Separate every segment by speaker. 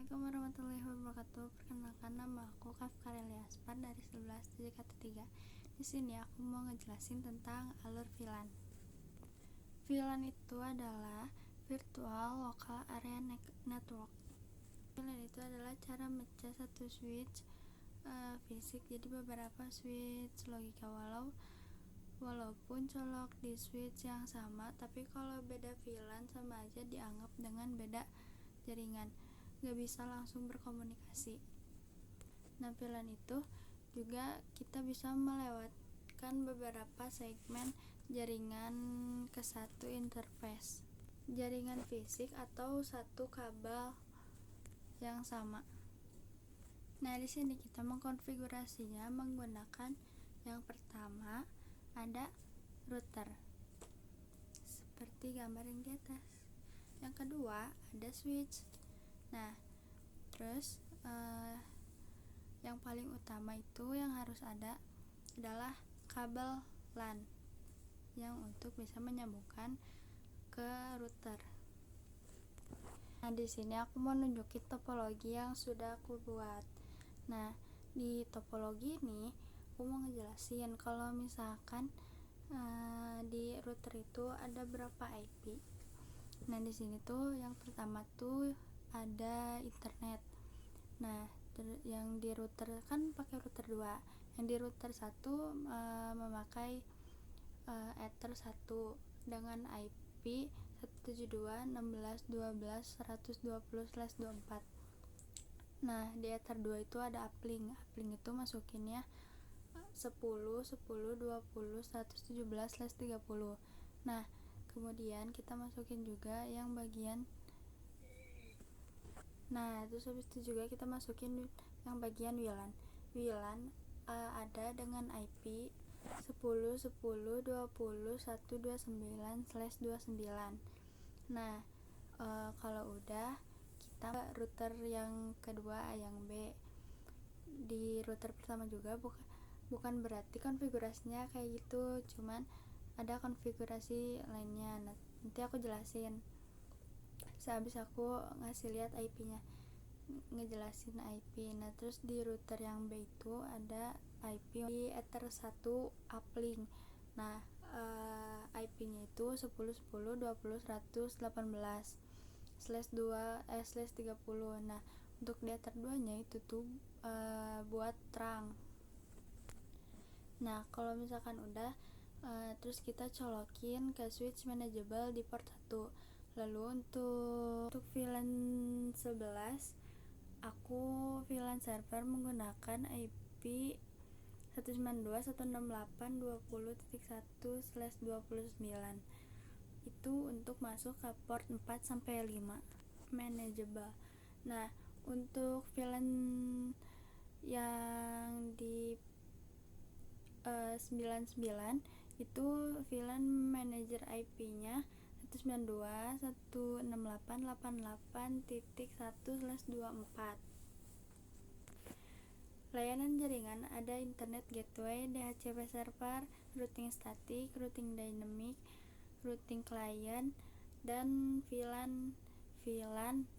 Speaker 1: Assalamualaikum warahmatullahi wabarakatuh. Perkenalkan, nama aku Kafkarelia Aspar dari 11 JKT3. Di sini aku mau ngejelasin tentang alur VLAN. VLAN itu adalah Virtual Local Area Network. VLAN itu adalah cara mecah satu switch fisik jadi beberapa switch logika, walaupun colok di switch yang sama, tapi kalau beda VLAN sama aja dianggap dengan beda jaringan, gak bisa langsung berkomunikasi. Nah, VLAN itu juga kita bisa melewatkan beberapa segmen jaringan ke satu interface, jaringan fisik atau satu kabel yang sama. Nah, di sini kita mengkonfigurasinya menggunakan yang pertama ada router seperti gambar yang di atas. Yang kedua ada switch. Nah, terus yang paling utama itu yang harus ada adalah kabel LAN yang untuk bisa menyambungkan ke router. Nah, di sini aku mau nunjukin topologi yang sudah aku buat. Nah, di topologi ini aku mau ngejelasin kalau misalkan di router itu ada berapa IP. Nah, di sini tuh yang pertama tuh ada internet. Nah, yang di router kan pakai router 2. Yang di router 1 memakai Ether 1 dengan IP 172.16.12.120/24. Nah, di Ether 2 itu ada uplink. Uplink itu masukinnya 10.10.20.117/30. Nah, kemudian kita masukin juga yang bagian terus habis itu juga kita masukin yang bagian WLAN. WLAN ada dengan IP 10.10.20.129/29. Nah, kalau udah kita router yang kedua yang B. Di router pertama juga bukan berarti konfigurasinya kayak gitu, cuman ada konfigurasi lainnya. Nanti aku jelasin sehabis aku ngasih lihat IP-nya, ngejelasin IP. Nah, terus di router yang B itu ada IP di Ether 1 uplink. Nah, IP-nya itu 10.10.20.118/2/30. Nah, untuk di Ether 2-nya itu tuh buat terang. Nah, kalau misalkan udah terus kita colokin ke switch manageable di port 1. Lalu untuk VLAN 11 aku VLAN server menggunakan IP 192.168.20.1/29. Itu untuk masuk ke port 4 sampai 5 manageable. Nah, untuk VLAN yang di 99 itu VLAN manager IP-nya 192.168.88.1/24. Layanan jaringan ada internet gateway, DHCP server, routing static, routing dynamic, routing client, dan VLAN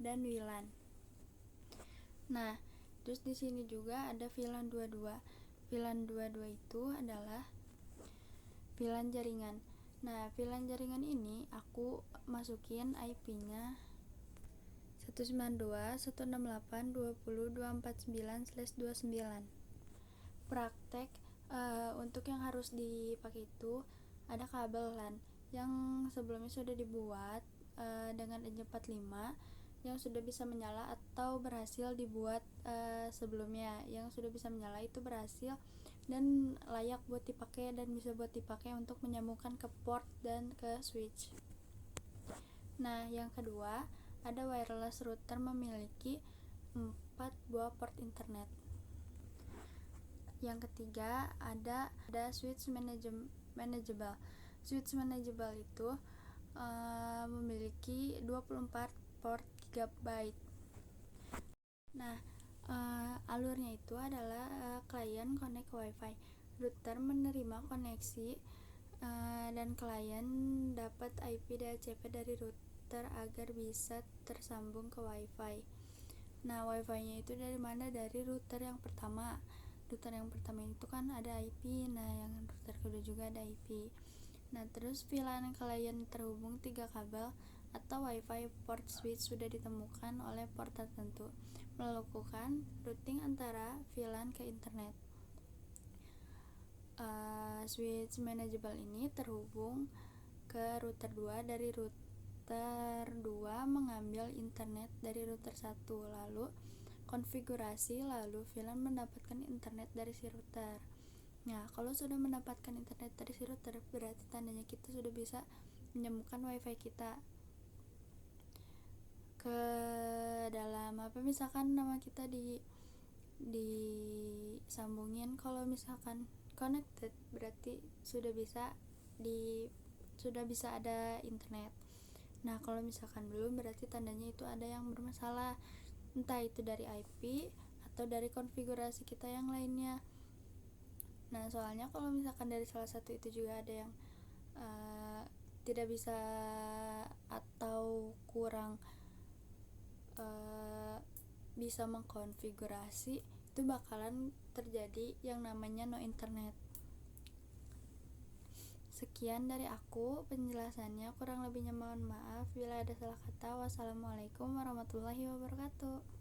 Speaker 1: dan WLAN. Nah, terus di sini juga ada VLAN 22. VLAN 22 itu adalah VLAN jaringan. Nah, VLAN jaringan ini aku masukin IP-nya 192.168.20.249/29. Praktek untuk yang harus dipakai itu ada kabel LAN yang sebelumnya sudah dibuat dengan EJ45 yang sudah bisa menyala atau berhasil dibuat sebelumnya. Yang sudah bisa menyala itu berhasil dan layak buat dipakai dan bisa buat dipakai untuk menyambungkan ke port dan ke switch. Nah, yang kedua ada wireless router memiliki 4 buah port internet. Yang ketiga ada switch manageable. Switch manageable itu memiliki 24 port GB. Nah, alurnya itu adalah klien connect wifi. Router menerima koneksi dan klien dapat IP DHCP dari router agar bisa tersambung ke wifi. Nah, wifi-nya itu dari mana? Dari router yang pertama. Router yang pertama itu kan ada IP, nah yang router kedua juga ada IP. Nah, terus VLAN kalian terhubung 3 kabel atau wifi port switch sudah ditemukan oleh port tertentu, melakukan routing antara VLAN ke internet. Switch manageable ini terhubung ke router 2, dari router 2 mengambil internet dari router 1, lalu konfigurasi, lalu VLAN mendapatkan internet dari si router. Nah, kalau sudah mendapatkan internet dari si router, berarti tandanya kita sudah bisa menyambungkan wifi kita ke dalam misalkan nama kita disambungin. Kalau misalkan connected, berarti sudah bisa ada internet. Nah, kalau misalkan belum, berarti tandanya itu ada yang bermasalah, entah itu dari IP atau dari konfigurasi kita yang lainnya. Nah, soalnya kalau misalkan dari salah satu itu juga ada yang tidak bisa atau kurang bisa mengkonfigurasi, itu bakalan terjadi yang namanya no internet. Sekian dari aku penjelasannya, kurang lebihnya mohon maaf bila ada salah kata. Wassalamualaikum warahmatullahi wabarakatuh.